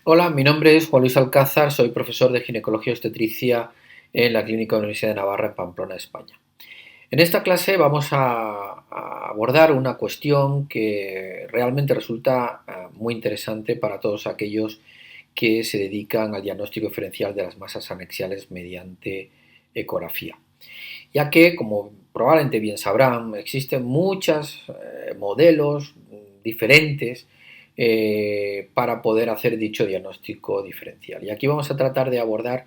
Hola, mi nombre es Juan Luis Alcázar, soy profesor de ginecología y obstetricia en la Clínica de la Universidad de Navarra en Pamplona, España. En esta clase vamos a abordar una cuestión que realmente resulta muy interesante para todos aquellos que se dedican al diagnóstico diferencial de las masas anexiales mediante ecografía, ya que, como probablemente bien sabrán, existen muchos modelos diferentes para poder hacer dicho diagnóstico diferencial. Y aquí vamos a tratar de abordar,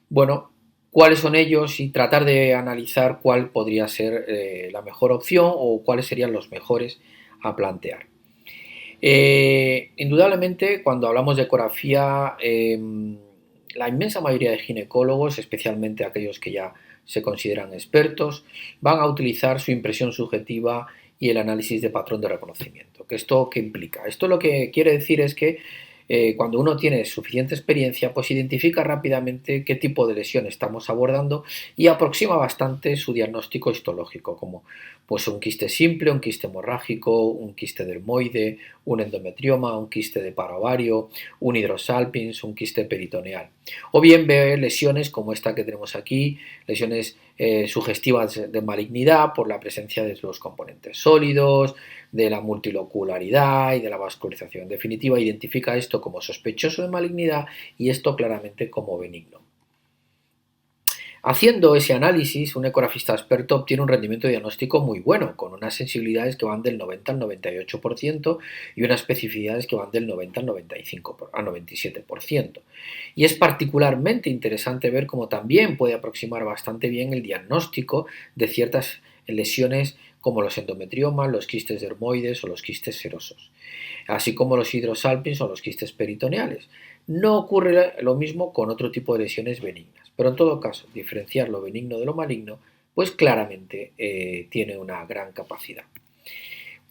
bueno, cuáles son ellos y tratar de analizar cuál podría ser la mejor opción o cuáles serían los mejores a plantear. Indudablemente, cuando hablamos de ecografía, la inmensa mayoría de ginecólogos, especialmente aquellos que ya se consideran expertos, van a utilizar su impresión subjetiva y el análisis de patrón de reconocimiento. ¿Esto qué implica? Esto lo que quiere decir es que cuando uno tiene suficiente experiencia, pues identifica rápidamente qué tipo de lesión estamos abordando y aproxima bastante su diagnóstico histológico, como pues un quiste simple, un quiste hemorrágico, un quiste dermoide, un endometrioma, un quiste de parovario, un hidrosalpinx, un quiste peritoneal. O bien ver lesiones como esta que tenemos aquí, lesiones sugestivas de malignidad por la presencia de los componentes sólidos, de la multilocularidad y de la vascularización. En definitiva, identifica esto como sospechoso de malignidad y esto claramente como benigno. Haciendo ese análisis, un ecografista experto obtiene un rendimiento diagnóstico muy bueno, con unas sensibilidades que van del 90 al 98% y unas especificidades que van del 90 al 95 al 97%. Y es particularmente interesante ver cómo también puede aproximar bastante bien el diagnóstico de ciertas lesiones como los endometriomas, los quistes dermoides o los quistes serosos, así como los hidrosalpinx o los quistes peritoneales. No ocurre lo mismo con otro tipo de lesiones benignas, pero en todo caso, diferenciar lo benigno de lo maligno, pues claramente tiene una gran capacidad.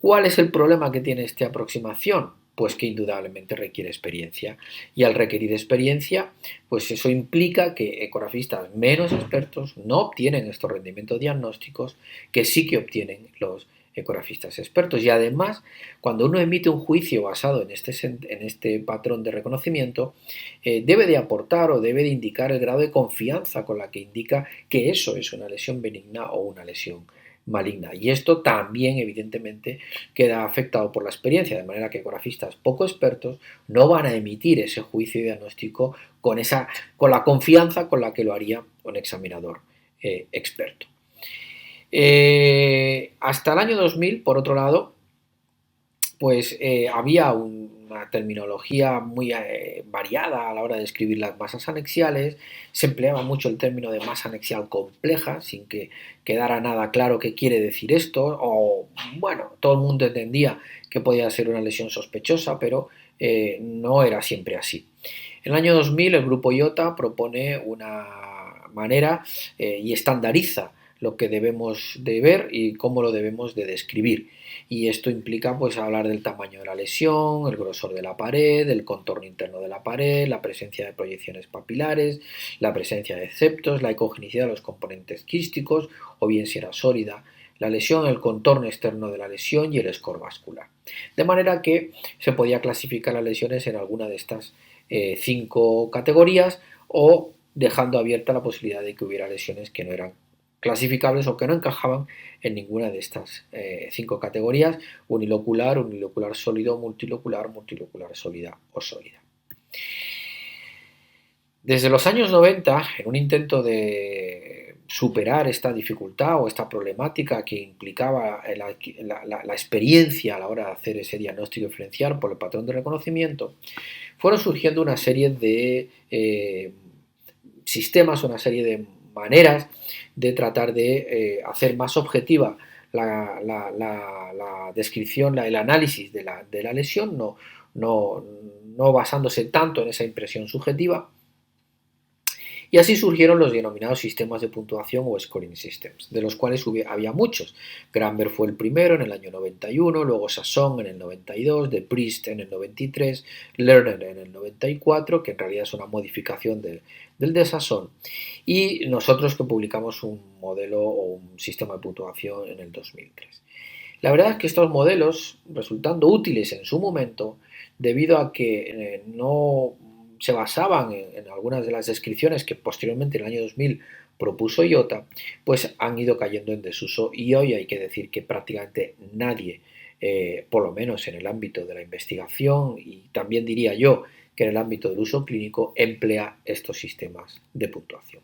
¿Cuál es el problema que tiene esta aproximación? Pues que indudablemente requiere experiencia. Y al requerir experiencia, pues eso implica que ecografistas menos expertos no obtienen estos rendimientos diagnósticos que sí que obtienen los ecografistas expertos. Y además, cuando uno emite un juicio basado en este patrón de reconocimiento, debe de aportar o debe de indicar el grado de confianza con la que indica que eso es una lesión benigna o una lesión maligna. Y esto también, evidentemente, queda afectado por la experiencia, de manera que ecografistas poco expertos no van a emitir ese juicio diagnóstico con la confianza con la que lo haría un examinador experto. Hasta el año 2000, por otro lado, pues había una terminología muy variada a la hora de escribir las masas anexiales, se empleaba mucho el término de masa anexial compleja, sin que quedara nada claro qué quiere decir esto, o bueno, todo el mundo entendía que podía ser una lesión sospechosa, pero no era siempre así. En el año 2000 el grupo IOTA propone una manera y estandariza lo que debemos de ver y cómo lo debemos de describir. Y esto implica pues hablar del tamaño de la lesión, el grosor de la pared, el contorno interno de la pared, la presencia de proyecciones papilares, la presencia de septos, la ecogenicidad de los componentes quísticos o bien si era sólida la lesión, el contorno externo de la lesión y el score vascular. De manera que se podía clasificar las lesiones en alguna de estas 5 categorías o dejando abierta la posibilidad de que hubiera lesiones que no eran clasificables o que no encajaban en ninguna de estas 5 categorías: unilocular, unilocular sólido, multilocular, multilocular sólida o sólida. Desde los años 90, en un intento de superar esta dificultad o esta problemática que implicaba la experiencia a la hora de hacer ese diagnóstico diferencial por el patrón de reconocimiento, fueron surgiendo una serie de sistemas, una serie de maneras de tratar de hacer más objetiva la descripción, el análisis de la lesión, no basándose tanto en esa impresión subjetiva. Y así surgieron los denominados sistemas de puntuación o scoring systems, de los cuales había muchos. Gramber fue el primero en el año 91, luego Sasson en el 92, De Priest en el 93, Lerner en el 94, que en realidad es una modificación del de Sasson, y nosotros que publicamos un modelo o un sistema de puntuación en el 2003. La verdad es que estos modelos, resultando útiles en su momento, debido a que no se basaban en algunas de las descripciones que posteriormente en el año 2000 propuso IOTA, pues han ido cayendo en desuso y hoy hay que decir que prácticamente nadie, por lo menos en el ámbito de la investigación y también diría yo que en el ámbito del uso clínico, emplea estos sistemas de puntuación.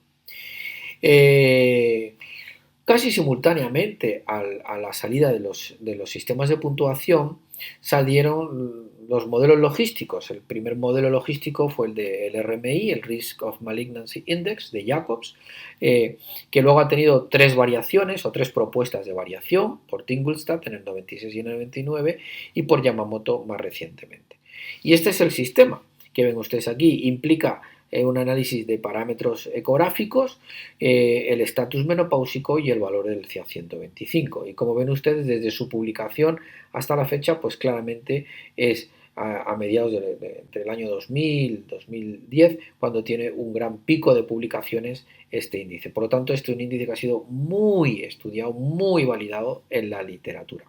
Casi simultáneamente a la salida de los sistemas de puntuación salieron los modelos logísticos. El primer modelo logístico fue el del RMI, el Risk of Malignancy Index de Jacobs, que luego ha tenido tres variaciones o tres propuestas de variación por Tingelstad en el 96 y en el 99 y por Yamamoto más recientemente. Y este es el sistema que ven ustedes aquí. Implica un análisis de parámetros ecográficos, el estatus menopáusico y el valor del CA125. Y como ven ustedes, desde su publicación hasta la fecha, pues claramente es a mediados del año 2000-2010, cuando tiene un gran pico de publicaciones este índice. Por lo tanto, este es un índice que ha sido muy estudiado, muy validado en la literatura.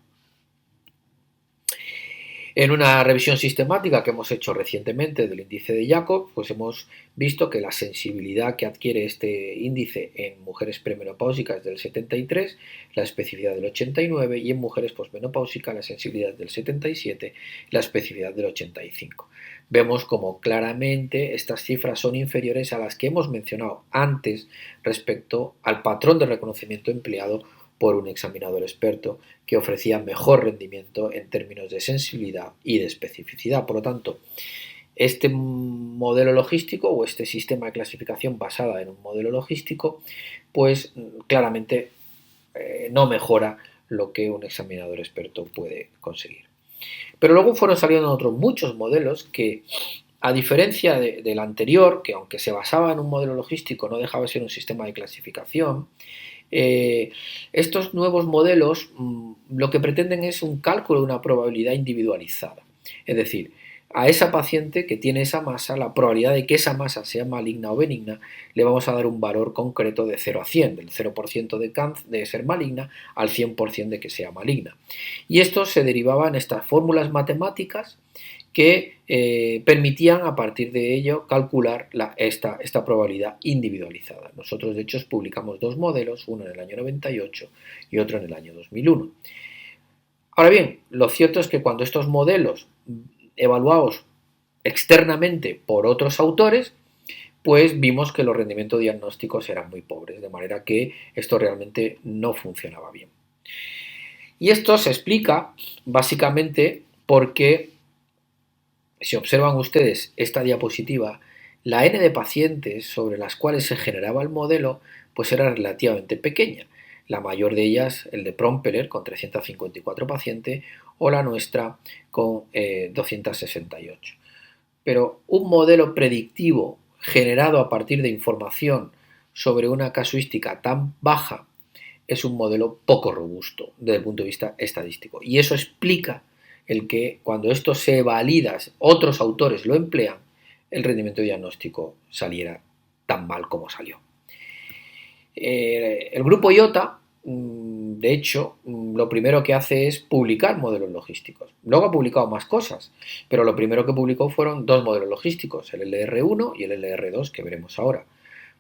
En una revisión sistemática que hemos hecho recientemente del índice de Jacob, pues hemos visto que la sensibilidad que adquiere este índice en mujeres premenopáusicas es del 73, la especificidad del 89 y en mujeres posmenopáusicas la sensibilidad del 77, la especificidad del 85. Vemos como claramente estas cifras son inferiores a las que hemos mencionado antes respecto al patrón de reconocimiento empleado por un examinador experto que ofrecía mejor rendimiento en términos de sensibilidad y de especificidad. Por lo tanto, este modelo logístico o este sistema de clasificación basada en un modelo logístico, pues claramente no mejora lo que un examinador experto puede conseguir. Pero luego fueron saliendo otros muchos modelos que, a diferencia del anterior, que aunque se basaba en un modelo logístico no dejaba de ser un sistema de clasificación, estos nuevos modelos lo que pretenden es un cálculo de una probabilidad individualizada. Es decir, a esa paciente que tiene esa masa, la probabilidad de que esa masa sea maligna o benigna, le vamos a dar un valor concreto de 0 a 100, del 0% de ser maligna al 100% de que sea maligna. Y esto se derivaba en estas fórmulas matemáticas que permitían a partir de ello calcular esta probabilidad individualizada. Nosotros de hecho publicamos dos modelos, uno en el año 98 y otro en el año 2001. Ahora bien, lo cierto es que cuando estos modelos evaluados externamente por otros autores, pues vimos que los rendimientos diagnósticos eran muy pobres, de manera que esto realmente no funcionaba bien. Y esto se explica básicamente porque, si observan ustedes esta diapositiva, la n de pacientes sobre las cuales se generaba el modelo pues era relativamente pequeña. La mayor de ellas, el de Prompeller, con 354 pacientes, o la nuestra con 268. Pero un modelo predictivo generado a partir de información sobre una casuística tan baja es un modelo poco robusto desde el punto de vista estadístico. Y eso explica el que cuando esto se valida, otros autores lo emplean, el rendimiento diagnóstico saliera tan mal como salió. El grupo IOTA, de hecho, lo primero que hace es publicar modelos logísticos. Luego ha publicado más cosas, pero lo primero que publicó fueron dos modelos logísticos, el LR1 y el LR2, que veremos ahora.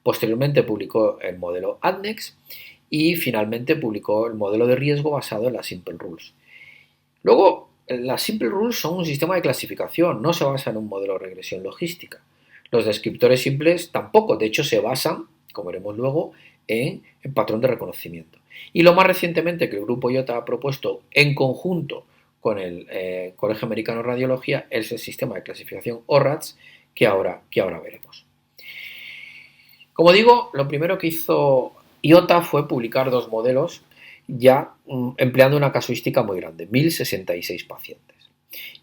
Posteriormente publicó el modelo ADNEX y finalmente publicó el modelo de riesgo basado en las Simple Rules. Luego, las Simple Rules son un sistema de clasificación, no se basa en un modelo de regresión logística. Los descriptores simples tampoco, de hecho se basan, como veremos luego, en el patrón de reconocimiento. Y lo más recientemente que el grupo IOTA ha propuesto en conjunto con el Colegio Americano de Radiología es el sistema de clasificación ORATS que ahora veremos. Como digo, lo primero que hizo IOTA fue publicar dos modelos ya empleando una casuística muy grande, 1066 pacientes.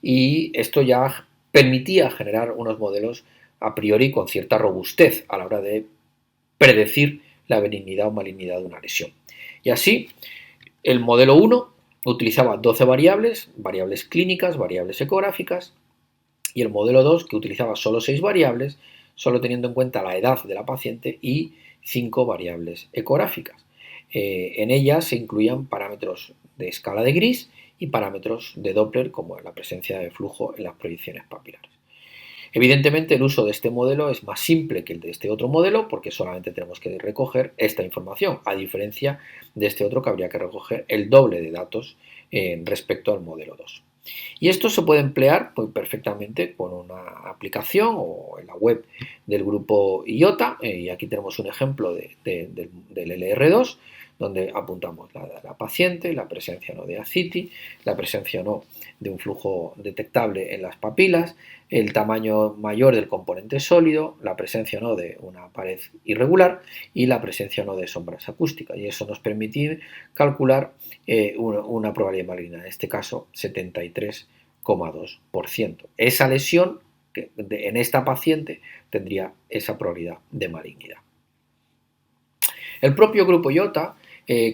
Y esto ya permitía generar unos modelos a priori con cierta robustez a la hora de predecir la benignidad o malignidad de una lesión. Y así, el modelo 1 utilizaba 12 variables, variables clínicas, variables ecográficas, y el modelo 2, que utilizaba solo 6 variables, solo teniendo en cuenta la edad de la paciente y 5 variables ecográficas. En ellas se incluían parámetros de escala de Gris y parámetros de Doppler como la presencia de flujo en las proyecciones papilares. Evidentemente el uso de este modelo es más simple que el de este otro modelo porque solamente tenemos que recoger esta información, a diferencia de este otro que habría que recoger el doble de datos respecto al modelo 2. Y esto se puede emplear pues, perfectamente con una aplicación o en la web del grupo IOTA, y aquí tenemos un ejemplo del LR2, donde apuntamos la paciente, la presencia o no de ascitis, la presencia o no de un flujo detectable en las papilas, el tamaño mayor del componente sólido, la presencia o no de una pared irregular y la presencia o no de sombras acústicas. Y eso nos permite calcular una probabilidad maligna, en este caso 73,2%. Esa lesión en esta paciente tendría esa probabilidad de malignidad. El propio grupo IOTA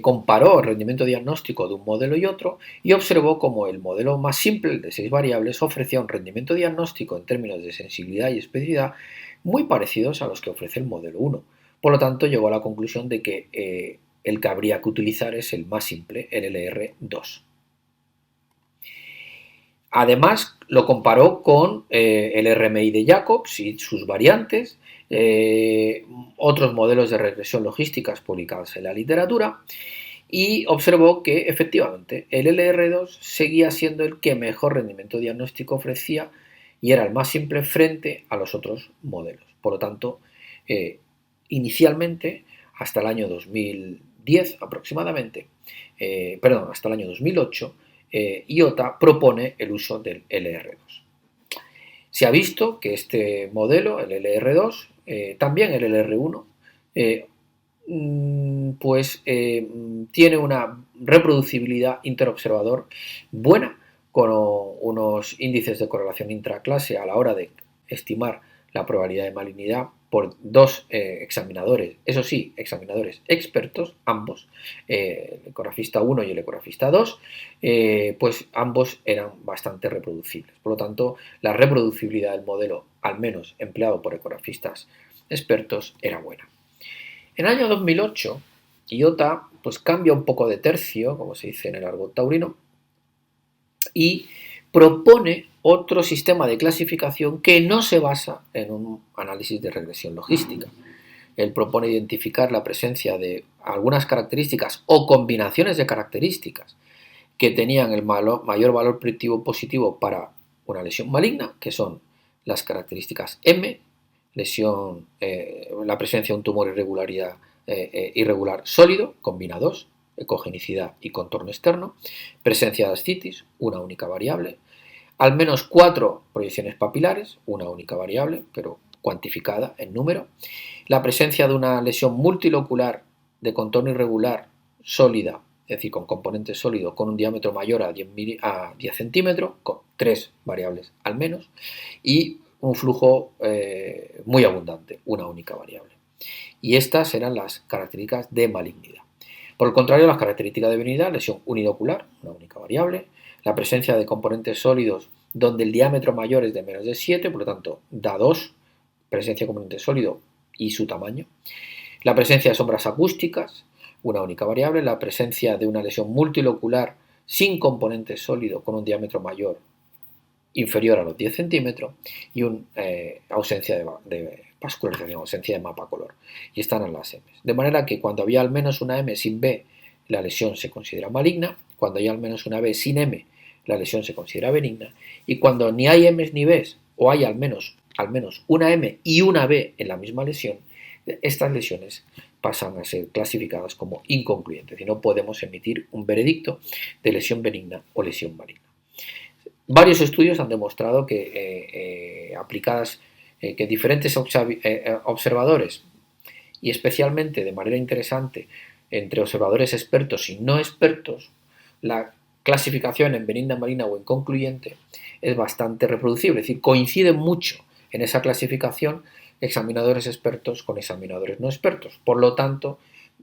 comparó el rendimiento diagnóstico de un modelo y otro y observó cómo el modelo más simple, el de 6 variables, ofrecía un rendimiento diagnóstico en términos de sensibilidad y especificidad muy parecidos a los que ofrece el modelo 1. Por lo tanto, llegó a la conclusión de que el que habría que utilizar es el más simple, el LR2. Además, lo comparó con el RMI de Jacobs y sus variantes, otros modelos de regresión logísticas publicados en la literatura, y observó que efectivamente el LR2 seguía siendo el que mejor rendimiento diagnóstico ofrecía y era el más simple frente a los otros modelos. Por lo tanto, inicialmente, hasta el año 2010 aproximadamente, hasta el año 2008, IOTA propone el uso del LR2. Se ha visto que este modelo, el LR2, también el LR1, tiene una reproducibilidad interobservador buena, con unos índices de correlación intraclase a la hora de estimar la probabilidad de malignidad por dos examinadores, eso sí, examinadores expertos, ambos, el ecografista 1 y el ecografista 2, pues ambos eran bastante reproducibles. Por lo tanto, la reproducibilidad del modelo, al menos empleado por ecografistas expertos, era buena. En el año 2008, IOTA pues cambia un poco de tercio, como se dice en el argot taurino, y propone otro sistema de clasificación que no se basa en un análisis de regresión logística. Él propone identificar la presencia de algunas características o combinaciones de características que tenían el mayor valor predictivo positivo para una lesión maligna, que son las características M, la presencia de un tumor irregular sólido, combinados, ecogenicidad y contorno externo, presencia de ascitis, una única variable, al menos 4 proyecciones papilares, una única variable, pero cuantificada en número, la presencia de una lesión multilocular de contorno irregular sólida, es decir, con componente sólido, con un diámetro mayor a 10 centímetros, con 3 variables al menos, y un flujo muy abundante, una única variable. Y estas eran las características de malignidad. Por el contrario, las características de benignidad, lesión unilocular, una única variable, la presencia de componentes sólidos donde el diámetro mayor es de menos de 7, por lo tanto, da 2, presencia de componente sólido y su tamaño, la presencia de sombras acústicas, una única variable, la presencia de una lesión multilocular sin componente sólido con un diámetro mayor inferior a los 10 centímetros y una ausencia de vascularización, ausencia de mapa color. Y están en las M. De manera que cuando había al menos una M sin B, la lesión se considera maligna, cuando hay al menos una B sin M, la lesión se considera benigna, y cuando ni hay M ni B, o hay al menos una M y una B en la misma lesión, estas lesiones pasan a ser clasificadas como inconcluyentes y no podemos emitir un veredicto de lesión benigna o lesión maligna. Varios estudios han demostrado que que diferentes observadores, y especialmente de manera interesante entre observadores expertos y no expertos, la clasificación en benigna, maligna o inconcluyente es bastante reproducible, es decir, coinciden mucho en esa clasificación examinadores expertos con examinadores no expertos. Por lo tanto,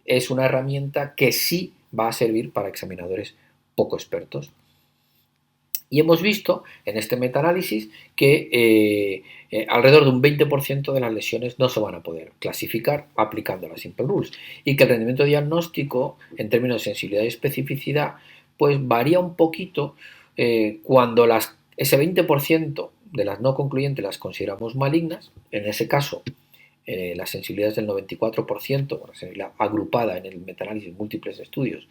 es una herramienta que sí va a servir para examinadores poco expertos. Y hemos visto en este metaanálisis que alrededor de un 20% de las lesiones no se van a poder clasificar aplicando las Simple Rules y que el rendimiento diagnóstico en términos de sensibilidad y especificidad pues varía un poquito cuando ese 20% de las no concluyentes las consideramos malignas. En ese caso, la sensibilidad es del 94%, una sensibilidad agrupada en el metaanálisis múltiples estudios,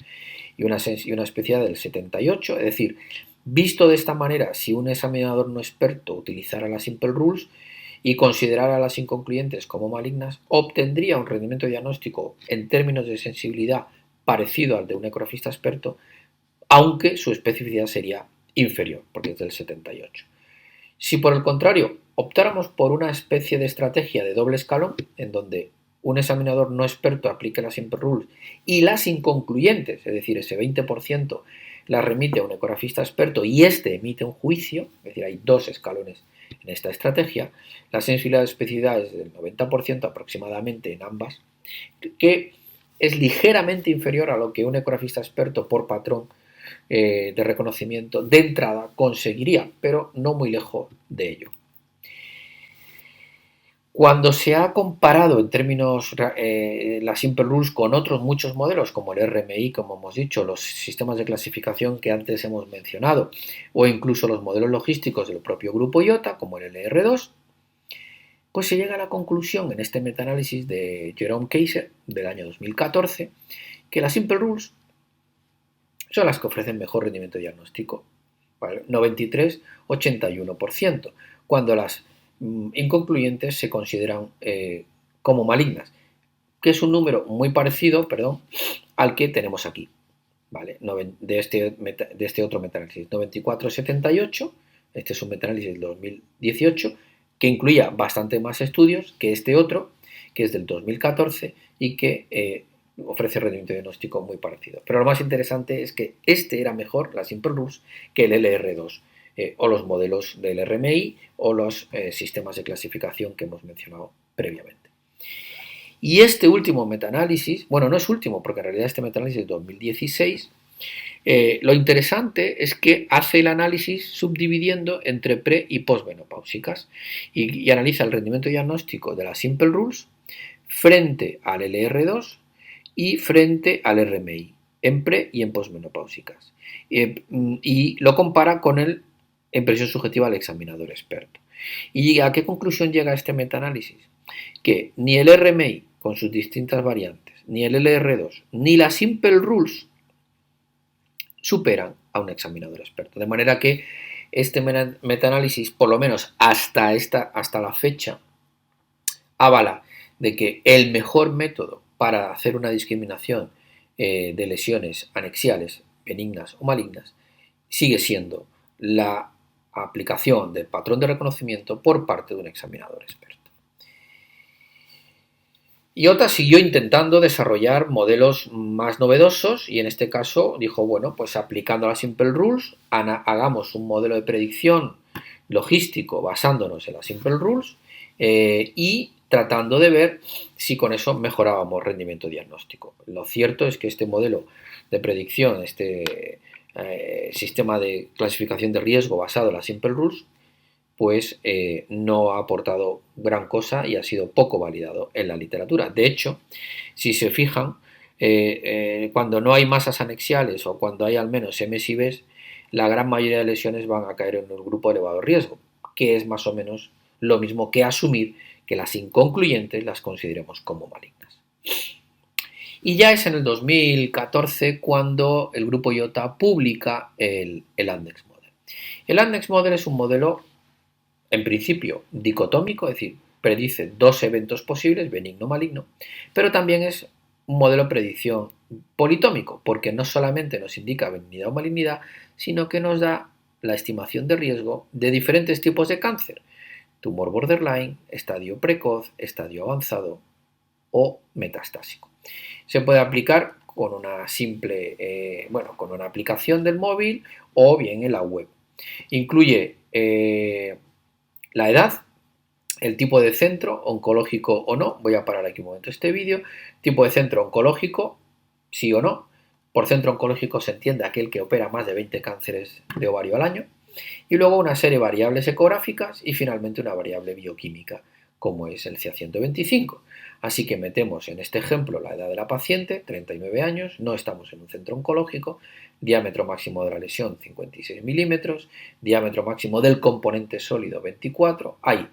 y una especialidad del 78%. Es decir, visto de esta manera, si un examinador no experto utilizara las Simple Rules y considerara las inconcluyentes como malignas, obtendría un rendimiento diagnóstico en términos de sensibilidad parecido al de un ecografista experto, aunque su especificidad sería inferior, porque es del 78. Si por el contrario optáramos por una especie de estrategia de doble escalón, en donde un examinador no experto aplique las Simple Rules y las inconcluyentes, es decir, ese 20%, las remite a un ecografista experto y éste emite un juicio, es decir, hay dos escalones en esta estrategia, la sensibilidad de especificidad es del 90% aproximadamente en ambas, que es ligeramente inferior a lo que un ecografista experto por patrón de reconocimiento de entrada conseguiría, pero no muy lejos de ello. Cuando se ha comparado en términos las Simple Rules con otros muchos modelos, como el RMI, como hemos dicho, los sistemas de clasificación que antes hemos mencionado, o incluso los modelos logísticos del propio grupo IOTA, como el LR2, pues se llega a la conclusión en este metaanálisis de Jerome Kaiser del año 2014 que las Simple Rules son las que ofrecen mejor rendimiento diagnóstico, ¿vale? 93-81%, cuando las inconcluyentes se consideran como malignas, que es un número muy parecido, al que tenemos aquí, ¿vale? De este otro metaanálisis, 94-78, este es un metaanálisis del 2018, que incluía bastante más estudios que este otro, que es del 2014 y que ofrece rendimiento diagnóstico muy parecido. Pero lo más interesante es que este era mejor, la Simple Rules, que el LR2, o los modelos del RMI o los sistemas de clasificación que hemos mencionado previamente. Y este último metaanálisis, bueno, no es último, porque en realidad este metaanálisis es de 2016, lo interesante es que hace el análisis subdividiendo entre pre y postmenopáusicas y analiza el rendimiento diagnóstico de las Simple Rules frente al LR2 y frente al RMI, en pre y en postmenopáusicas. Y lo compara con el impresión subjetiva del examinador experto. ¿Y a qué conclusión llega este metaanálisis? Que ni el RMI, con sus distintas variantes, ni el LR2, ni las Simple Rules superan a un examinador experto. De manera que este metaanálisis, por lo menos hasta la fecha, avala de que el mejor método para hacer una discriminación de lesiones anexiales, benignas o malignas, sigue siendo la aplicación del patrón de reconocimiento por parte de un examinador experto. IOTA siguió intentando desarrollar modelos más novedosos y en este caso dijo, bueno, pues aplicando las Simple Rules, hagamos un modelo de predicción logístico basándonos en las Simple Rules y tratando de ver si con eso mejorábamos rendimiento diagnóstico. Lo cierto es que este modelo de predicción, este sistema de clasificación de riesgo basado en las Simple Rules, pues no ha aportado gran cosa y ha sido poco validado en la literatura. De hecho, si se fijan, cuando no hay masas anexiales o cuando hay al menos Ms y Bs, la gran mayoría de lesiones van a caer en un grupo de elevado riesgo, que es más o menos lo mismo que asumir que las inconcluyentes las consideremos como malignas. Y ya es en el 2014 cuando el grupo IOTA publica el ANDEX Model. El ANDEX Model es un modelo en principio dicotómico, es decir, predice dos eventos posibles, benigno o maligno, pero también es un modelo de predicción politómico, porque no solamente nos indica benignidad o malignidad, sino que nos da la estimación de riesgo de diferentes tipos de cáncer: tumor borderline, estadio precoz, estadio avanzado o metastásico. Se puede aplicar con una simple, con una aplicación del móvil o bien en la web. Incluye la edad, el tipo de centro, oncológico o no. Voy a parar aquí un momento este vídeo. Tipo de centro oncológico, sí o no. Por centro oncológico se entiende aquel que opera más de 20 cánceres de ovario al año. Y luego una serie de variables ecográficas y finalmente una variable bioquímica, como es el CA125. Así que metemos en este ejemplo la edad de la paciente, 39 años, no estamos en un centro oncológico, diámetro máximo de la lesión 56 milímetros, diámetro máximo del componente sólido 24, hay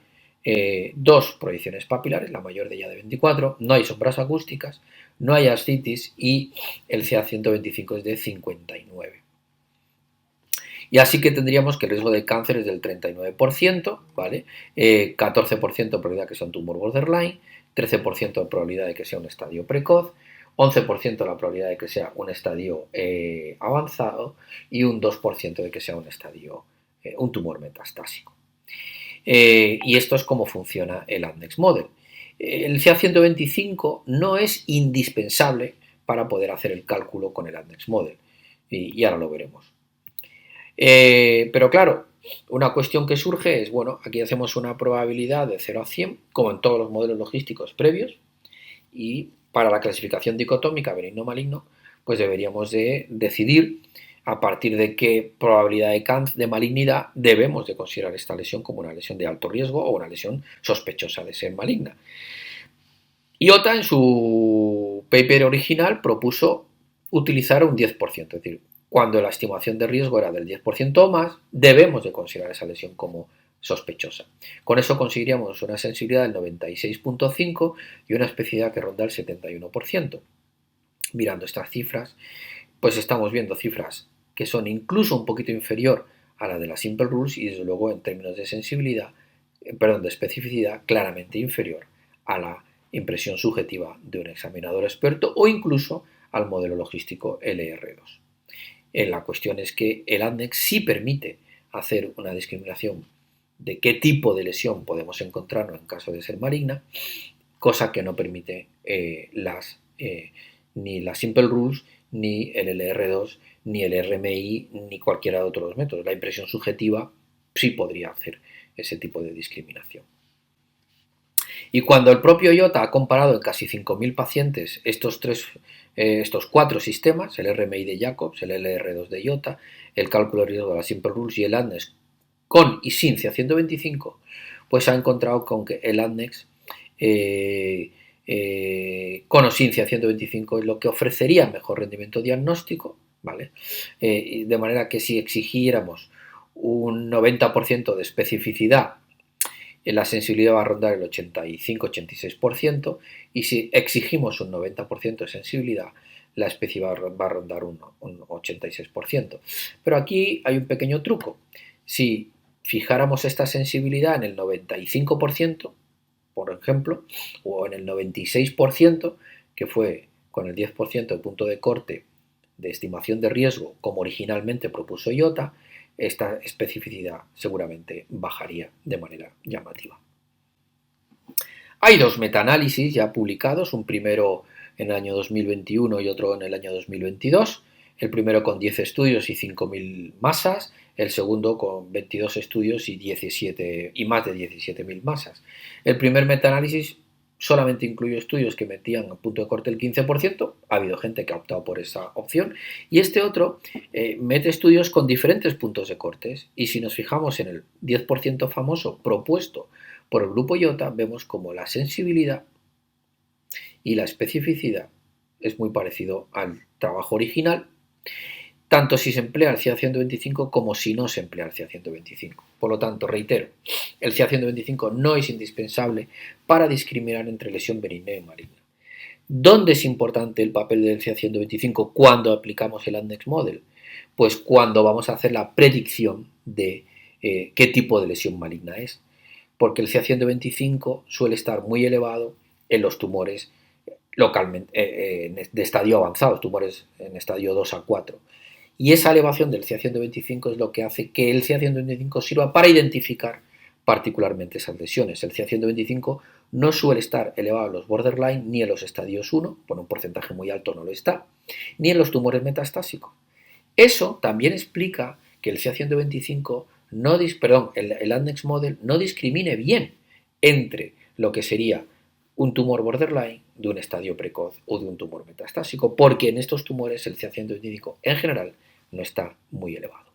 dos proyecciones papilares, la mayor de ella de 24, no hay sombras acústicas, no hay ascitis y el CA125 es de 59. Y así que tendríamos que el riesgo de cáncer es del 39%, ¿vale? 14% de probabilidad de que sea un tumor borderline, 13% de probabilidad de que sea un estadio precoz, 11% de la probabilidad de que sea un estadio avanzado y un 2% de que sea un tumor metastásico. Y esto es cómo funciona el Annex Model. El CA125 no es indispensable para poder hacer el cálculo con el Annex Model y ahora lo veremos. Pero claro, una cuestión que surge es, bueno, aquí hacemos una probabilidad de 0 a 100, como en todos los modelos logísticos previos, y para la clasificación dicotómica benigno-maligno, pues deberíamos de decidir a partir de qué probabilidad de malignidad debemos de considerar esta lesión como una lesión de alto riesgo o una lesión sospechosa de ser maligna. IOTA en su paper original propuso utilizar un 10%, es decir, cuando la estimación de riesgo era del 10% o más, debemos de considerar esa lesión como sospechosa. Con eso conseguiríamos una sensibilidad del 96.5 y una especificidad que ronda el 71%. Mirando estas cifras, pues estamos viendo cifras que son incluso un poquito inferior a la de la Simple Rules y desde luego en términos de sensibilidad, de especificidad, claramente inferior a la impresión subjetiva de un examinador experto o incluso al modelo logístico LR2. La cuestión es que el ANDEX sí permite hacer una discriminación de qué tipo de lesión podemos encontrarnos en caso de ser maligna, cosa que no permite ni las Simple Rules, ni el LR2, ni el RMI, ni cualquiera de otros métodos. La impresión subjetiva sí podría hacer ese tipo de discriminación. Y cuando el propio IOTA ha comparado en casi 5.000 pacientes estos cuatro sistemas, el RMI de Jacobs, el LR2 de IOTA, el cálculo de riesgo de la Simple Rules y el ANDEX con y sin CA125, pues ha encontrado con que el ANDEX con o sin CA125 es lo que ofrecería mejor rendimiento diagnóstico, ¿vale? De manera que si exigiéramos un 90% de especificidad, la sensibilidad va a rondar el 85-86% y si exigimos un 90% de sensibilidad, la especificidad va a rondar un 86%. Pero aquí hay un pequeño truco. Si fijáramos esta sensibilidad en el 95%, por ejemplo, o en el 96%, que fue con el 10% de punto de corte de estimación de riesgo, como originalmente propuso IOTA, esta especificidad seguramente bajaría de manera llamativa. Hay dos metaanálisis ya publicados, un primero en el año 2021 y otro en el año 2022, el primero con 10 estudios y 5.000 masas, el segundo con 22 estudios y más de 17.000 masas. El primer metaanálisis solamente incluyó estudios que metían a punto de corte el 15%, ha habido gente que ha optado por esa opción, y este otro mete estudios con diferentes puntos de cortes, y si nos fijamos en el 10% famoso propuesto por el grupo IOTA, vemos como la sensibilidad y la especificidad es muy parecido al trabajo original, tanto si se emplea el CA125 como si no se emplea el CA125. Por lo tanto, reitero, el CA125 no es indispensable para discriminar entre lesión benigna y maligna. ¿Dónde es importante el papel del CA125 cuando aplicamos el Annex Model? Pues cuando vamos a hacer la predicción de qué tipo de lesión maligna es, porque el CA125 suele estar muy elevado en los tumores localmente de estadio avanzado, tumores en estadio 2 a 4. Y esa elevación del CA125 es lo que hace que el CA125 sirva para identificar particularmente esas lesiones. El CA125 no suele estar elevado en los borderline ni en los estadios 1, por un porcentaje muy alto no lo está, ni en los tumores metastásicos. Eso también explica que el CA125 el Annex Model no discrimine bien entre lo que sería un tumor borderline de un estadio precoz o de un tumor metastásico, porque en estos tumores el CA125 en general no está muy elevado.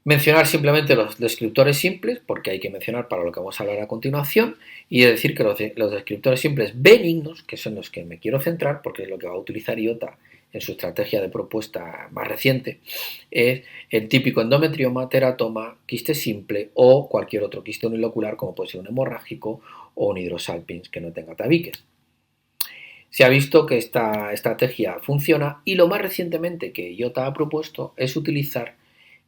Mencionar simplemente los descriptores simples, porque hay que mencionar para lo que vamos a hablar a continuación, y decir que los descriptores simples benignos, que son los que me quiero centrar, porque es lo que va a utilizar IOTA en su estrategia de propuesta más reciente, es el típico endometrioma, teratoma, quiste simple o cualquier otro quiste unilocular, como puede ser un hemorrágico o un hidrosalpinx que no tenga tabiques. Se ha visto que esta estrategia funciona y lo más recientemente que IOTA ha propuesto es utilizar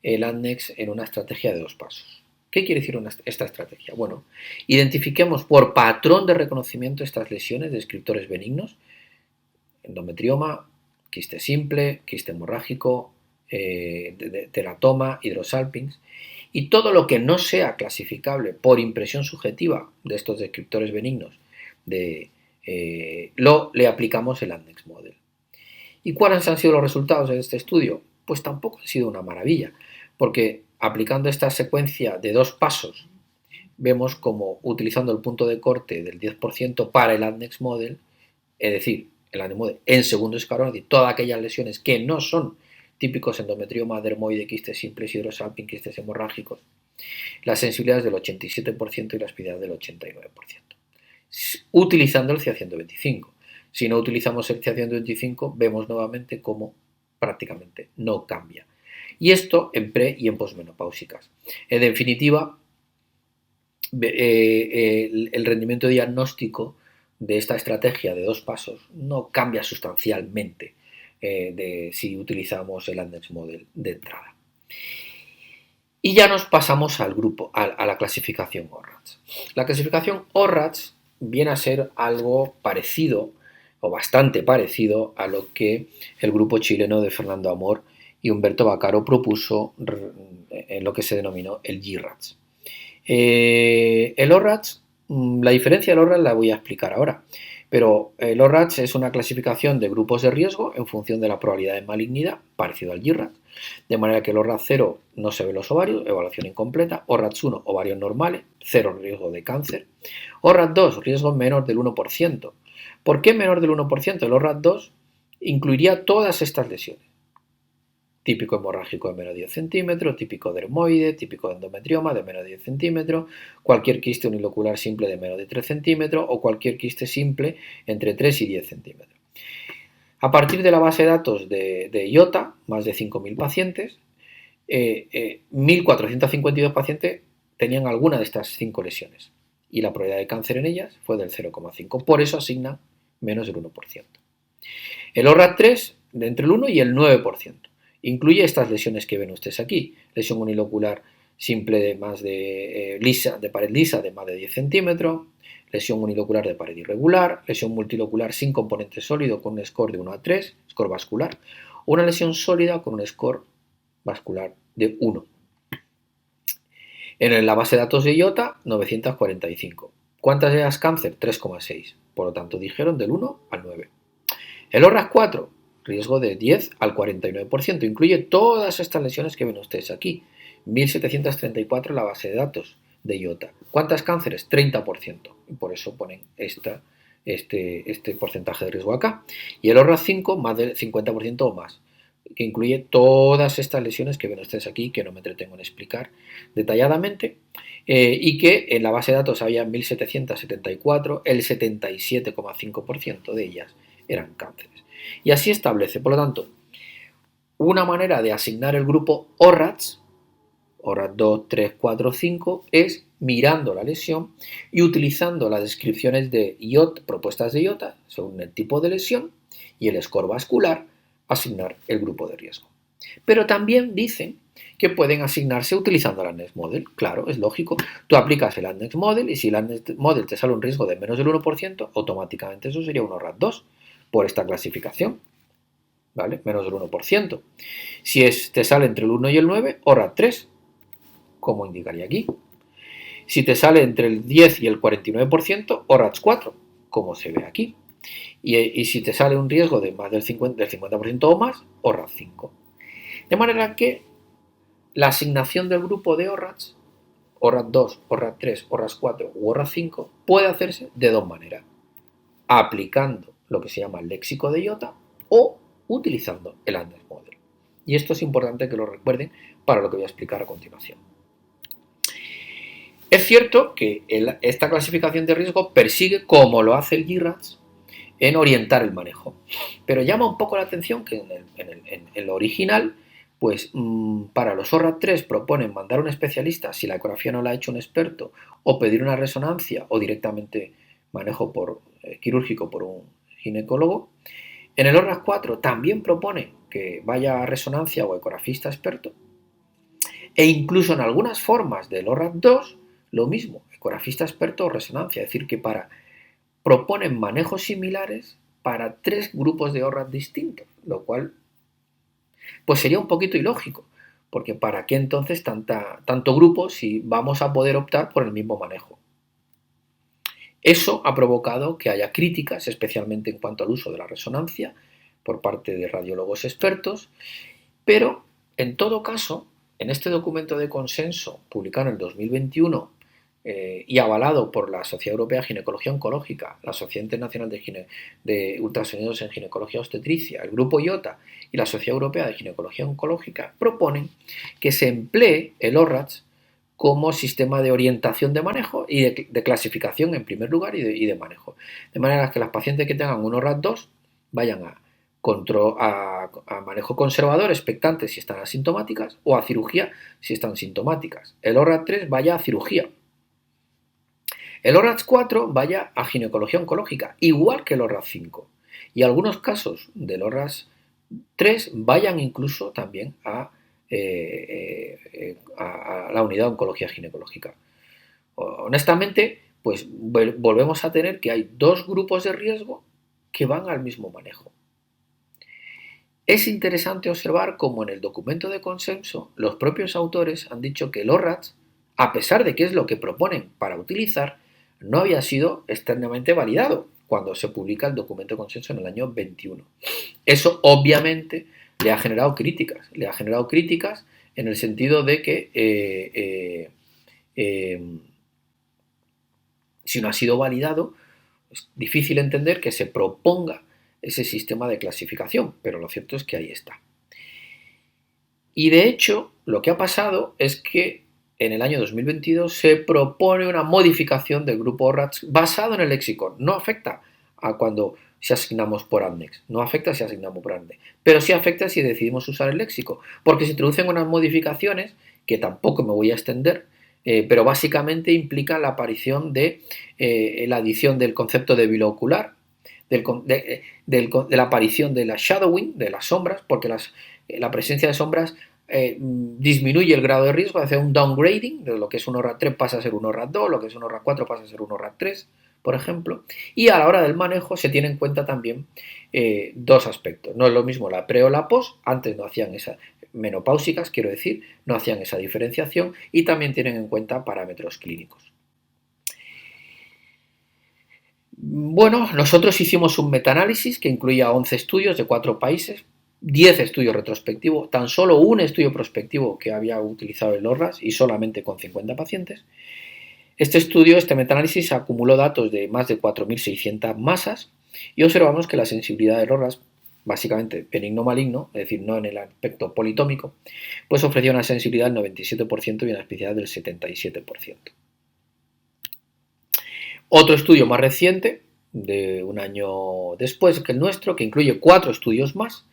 el ANNEX en una estrategia de 2 pasos. ¿Qué quiere decir esta estrategia? Bueno, identifiquemos por patrón de reconocimiento estas lesiones de descriptores benignos, endometrioma, quiste simple, quiste hemorrágico, teratoma, hidrosalpinx, y todo lo que no sea clasificable por impresión subjetiva de estos descriptores benignos, le aplicamos el ANNEX Model. ¿Y cuáles han sido los resultados de este estudio? Pues tampoco han sido una maravilla, porque aplicando esta secuencia de 2 pasos, vemos como utilizando el punto de corte del 10% para el ANNEX Model, es decir, el ANNEX Model en segundo escalón, es decir, todas aquellas lesiones que no son típicos endometrioma, dermoide, quistes simples, hidrosalpinx, quistes hemorrágicos, la sensibilidad es del 87% y la especificidad del 89%, utilizando el CA 125. Si no utilizamos el CA 125, vemos nuevamente cómo prácticamente no cambia. Y esto en pre y en posmenopáusicas. En definitiva, el rendimiento diagnóstico de esta estrategia de 2 pasos no cambia sustancialmente si utilizamos el ANNEX Model de entrada. Y ya nos pasamos al grupo, a la clasificación ORRATS. La clasificación ORRATS viene a ser algo parecido o bastante parecido a lo que el grupo chileno de Fernando Amor y Humberto Baccaro propuso en lo que se denominó el GRATS. El ORRATS, la diferencia del ORRATS la voy a explicar ahora, pero el ORRATS es una clasificación de grupos de riesgo en función de la probabilidad de malignidad, parecido al GRATS, de manera que el ORRATS 0 no se ve los ovarios, evaluación incompleta, ORRATS 1 ovarios normales, 0 riesgo de cáncer, ORRATS 2 riesgo menor del 1%. ¿Por qué menor del 1%? El ORRATS 2 incluiría todas estas lesiones. Típico hemorrágico de menos de 10 centímetros, típico dermoide, típico endometrioma de menos de 10 centímetros, cualquier quiste unilocular simple de menos de 3 centímetros o cualquier quiste simple entre 3 y 10 centímetros. A partir de la base de datos de IOTA, más de 5.000 pacientes, 1.452 pacientes tenían alguna de estas 5 lesiones y la probabilidad de cáncer en ellas fue del 0,5. Por eso asigna menos del 1%. El ORRAT 3 de entre el 1 y el 9%. Incluye estas lesiones que ven ustedes aquí. Lesión unilocular simple de más de pared lisa de más de 10 centímetros, lesión unilocular de pared irregular, lesión multilocular sin componente sólido con un score de 1 a 3, score vascular, o una lesión sólida con un score vascular de 1. En la base de datos de IOTA, 945. ¿Cuántas de ellas cáncer? 3,6. Por lo tanto, dijeron del 1 al 9. El ORRAS 4, riesgo de 10 al 49%, incluye todas estas lesiones que ven ustedes aquí. 1.734 en la base de datos de IOTA. ¿Cuántas cánceres? 30%. Y por eso ponen este porcentaje de riesgo acá. Y el ORRAS 5, más del 50% o más, que incluye todas estas lesiones que ven ustedes aquí, que no me entretengo en explicar detalladamente, y que en la base de datos había 1.774, el 77,5% de ellas eran cánceres. Y así establece, por lo tanto, una manera de asignar el grupo ORRATS, ORRATS 2, 3, 4, 5, es mirando la lesión y utilizando las descripciones de IOTA, propuestas de IOTA, según el tipo de lesión y el score vascular, asignar el grupo de riesgo. Pero también dicen que pueden asignarse utilizando el ANNEX Model. Claro, es lógico. Tú aplicas el ANNEX Model y si el ANNEX Model te sale un riesgo de menos del 1%, automáticamente eso sería un ORRAT 2 por esta clasificación. ¿Vale? Menos del 1%. Si te sale entre el 1 y el 9, ORRAT 3, como indicaría aquí. Si te sale entre el 10 y el 49%, ORRAT 4, como se ve aquí. Y si te sale un riesgo de más del 50% o más, ORRAT 5. De manera que la asignación del grupo de ORRATs, ORRAT 2, ORRAT 3, ORRAT 4 u ORRAT 5, puede hacerse de 2 maneras. Aplicando lo que se llama el léxico de IOTA o utilizando el ANNEX Model. Y esto es importante que lo recuerden para lo que voy a explicar a continuación. Es cierto que esta clasificación de riesgo persigue, como lo hace el GIRATS, en orientar el manejo. Pero llama un poco la atención que en lo original, pues para los ORAT 3 proponen mandar a un especialista si la ecografía no la ha hecho un experto, o pedir una resonancia, o directamente manejo quirúrgico por un ginecólogo. En el ORAT 4 también propone que vaya a resonancia o ecografista experto. E incluso en algunas formas del ORAT 2, lo mismo, ecografista experto o resonancia. Es decir, que proponen manejos similares para 3 grupos de ORAT distintos, lo cual pues sería un poquito ilógico, porque ¿para qué entonces tanto grupo si vamos a poder optar por el mismo manejo? Eso ha provocado que haya críticas, especialmente en cuanto al uso de la resonancia, por parte de radiólogos expertos, pero en todo caso, en este documento de consenso publicado en el 2021 y avalado por la Sociedad Europea de Ginecología Oncológica, la Sociedad Internacional de Ultrasonidos en Ginecología Obstetricia, el Grupo IOTA y la Sociedad Europea de Ginecología Oncológica, proponen que se emplee el ORATS como sistema de orientación de manejo y de clasificación en primer lugar y de manejo. De manera que las pacientes que tengan un ORAT 2 vayan a manejo conservador, expectante si están asintomáticas, o a cirugía si están sintomáticas. El ORAT 3 vaya a cirugía. El ORAT 4 vaya a ginecología oncológica, igual que el ORAT 5. Y algunos casos del ORAT 3 vayan incluso también a la unidad de oncología ginecológica. Honestamente, pues volvemos a tener que hay 2 grupos de riesgo que van al mismo manejo. Es interesante observar cómo en el documento de consenso los propios autores han dicho que el ORATS, a pesar de que es lo que proponen para utilizar, no había sido externamente validado cuando se publica el documento de consenso en el año 21. Eso obviamente le ha generado críticas en el sentido de que si no ha sido validado, es difícil entender que se proponga ese sistema de clasificación, pero lo cierto es que ahí está. Y de hecho, lo que ha pasado es que en el año 2022 se propone una modificación del grupo ORATS basado en el léxico. No afecta a cuando si asignamos por ANDEX, no afecta si asignamos por ANDEX, pero sí afecta si decidimos usar el léxico, porque se introducen unas modificaciones que tampoco me voy a extender, pero básicamente implican la aparición de la adición del concepto de bilocular, de la aparición de la shadowing, de las sombras, porque la presencia de sombras disminuye el grado de riesgo, hace un downgrading, de lo que es un ORAT 3 pasa a ser un ORAT 2, lo que es un ORAT 4 pasa a ser un ORAT 3, por ejemplo, y a la hora del manejo se tiene en cuenta también 2 aspectos. No es lo mismo la pre o la post, antes no hacían esa, menopáusicas, quiero decir, no hacían esa diferenciación y también tienen en cuenta parámetros clínicos. Bueno, nosotros hicimos un metaanálisis que incluía 11 estudios de 4 países, 10 estudios retrospectivos, tan solo un estudio prospectivo que había utilizado el ORRAS y solamente con 50 pacientes. Este metaanálisis acumuló datos de más de 4.600 masas y observamos que la sensibilidad del ORRAS, básicamente benigno-maligno, es decir, no en el aspecto politómico, pues ofrecía una sensibilidad del 97% y una especificidad del 77%. Otro estudio más reciente, de un año después que el nuestro, que incluye 4 estudios más,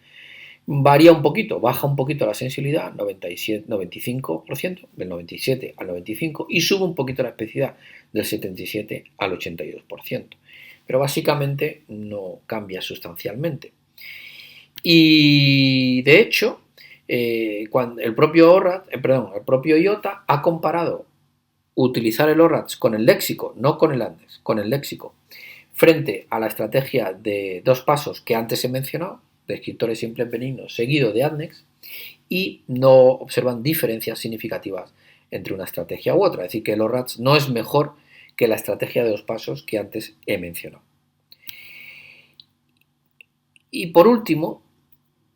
varía un poquito, baja un poquito la sensibilidad, 95%, del 97 al 95%, y sube un poquito la especificidad, del 77 al 82%. Pero básicamente no cambia sustancialmente. Y de hecho, cuando el propio IOTA ha comparado utilizar el ORATS con el léxico, no con el ANDEX, con el léxico, frente a la estrategia de 2 pasos que antes he mencionado, descriptores simples benignos seguido de ANDEX, y no observan diferencias significativas entre una estrategia u otra. Es decir, que el ORATS no es mejor que la estrategia de 2 pasos que antes he mencionado. Y por último,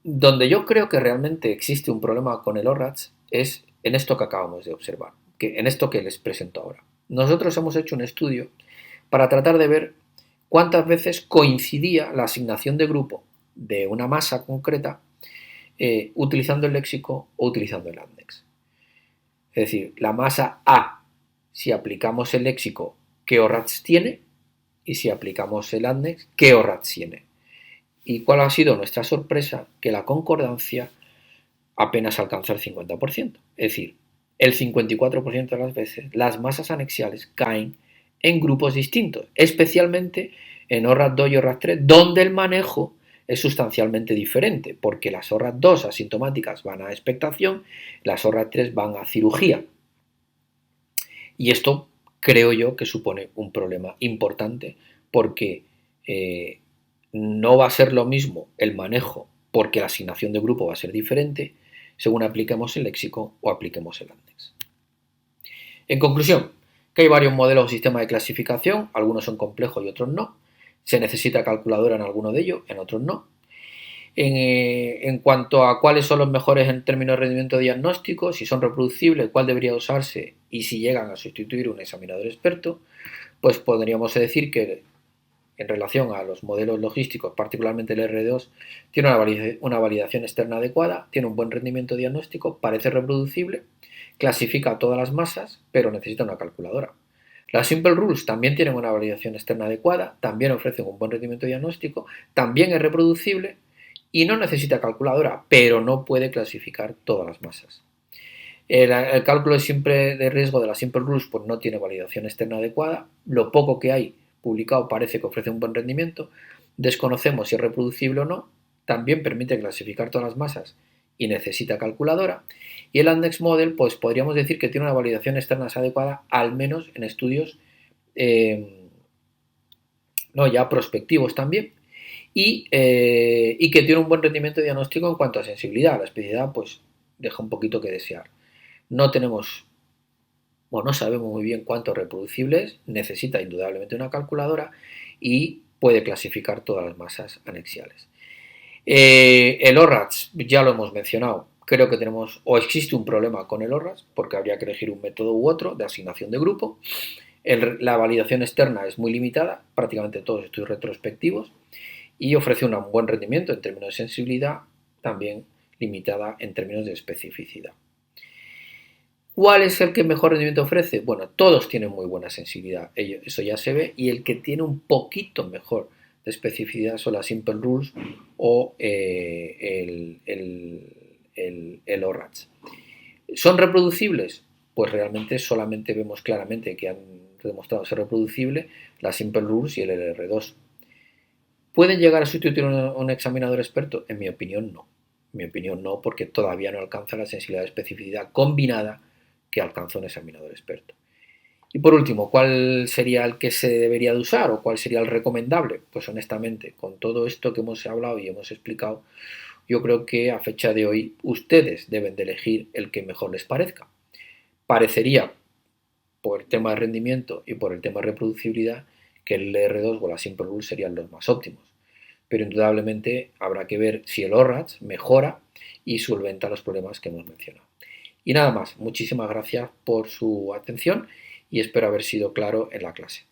donde yo creo que realmente existe un problema con el ORATS es en esto que acabamos de observar, en esto que les presento ahora. Nosotros hemos hecho un estudio para tratar de ver cuántas veces coincidía la asignación de grupo de una masa concreta utilizando el léxico o utilizando el ANDEX. Es decir, la masa A, si aplicamos el léxico, ¿qué ORATS tiene? Y si aplicamos el ANDEX, ¿qué ORATS tiene? ¿Y cuál ha sido nuestra sorpresa? Que la concordancia apenas alcanza el 50%. Es decir, el 54% de las veces las masas anexiales caen en grupos distintos, especialmente en ORAT 2 y ORAT 3, donde el manejo es sustancialmente diferente, porque las ORAT 2 asintomáticas van a expectación, las ORAT 3 van a cirugía. Y esto creo yo que supone un problema importante, porque no va a ser lo mismo el manejo, porque la asignación de grupo va a ser diferente según apliquemos el léxico o apliquemos el ANDEX. En conclusión, que hay varios modelos o sistemas de clasificación, algunos son complejos y otros no. Se necesita calculadora en alguno de ellos, en otros no. En cuanto a cuáles son los mejores en términos de rendimiento diagnóstico, si son reproducibles, cuál debería usarse y si llegan a sustituir un examinador experto, pues podríamos decir que en relación a los modelos logísticos, particularmente el R2, tiene una validación externa adecuada, tiene un buen rendimiento diagnóstico, parece reproducible, clasifica todas las masas, pero necesita una calculadora. Las Simple Rules también tienen una validación externa adecuada, también ofrecen un buen rendimiento diagnóstico, también es reproducible y no necesita calculadora, pero no puede clasificar todas las masas. El cálculo de riesgo de las Simple Rules pues no tiene validación externa adecuada, lo poco que hay publicado parece que ofrece un buen rendimiento, desconocemos si es reproducible o no, también permite clasificar todas las masas y necesita calculadora, y el Andex Model pues podríamos decir que tiene una validación externa adecuada, al menos en estudios no ya prospectivos también, y que tiene un buen rendimiento diagnóstico en cuanto a sensibilidad. La especificidad pues deja un poquito que desear. No tenemos no sabemos muy bien cuántos reproducibles, necesita indudablemente una calculadora y puede clasificar todas las masas anexiales. El ORATS ya lo hemos mencionado, creo que tenemos o existe un problema con el ORATS porque habría que elegir un método u otro de asignación de grupo. La validación externa es muy limitada, prácticamente todos estudios retrospectivos, y ofrece un buen rendimiento en términos de sensibilidad, también limitada en términos de especificidad. ¿Cuál es el que mejor rendimiento ofrece? Bueno, todos tienen muy buena sensibilidad, eso ya se ve, y el que tiene un poquito mejor de especificidad son las Simple Rules o el ORATS. ¿Son reproducibles? Pues realmente solamente vemos claramente que han demostrado ser reproducibles las Simple Rules y el LR2. ¿Pueden llegar a sustituir un examinador experto? En mi opinión no. En mi opinión no, porque todavía no alcanza la sensibilidad de especificidad combinada que alcanza un examinador experto. Y por último, ¿cuál sería el que se debería de usar o cuál sería el recomendable? Pues honestamente, con todo esto que hemos hablado y hemos explicado, yo creo que a fecha de hoy ustedes deben de elegir el que mejor les parezca. Parecería, por el tema de rendimiento y por el tema de reproducibilidad, que el R2 o la Simple Rule serían los más óptimos. Pero indudablemente habrá que ver si el ORATS mejora y solventa los problemas que hemos mencionado. Y nada más, muchísimas gracias por su atención y espero haber sido claro en la clase.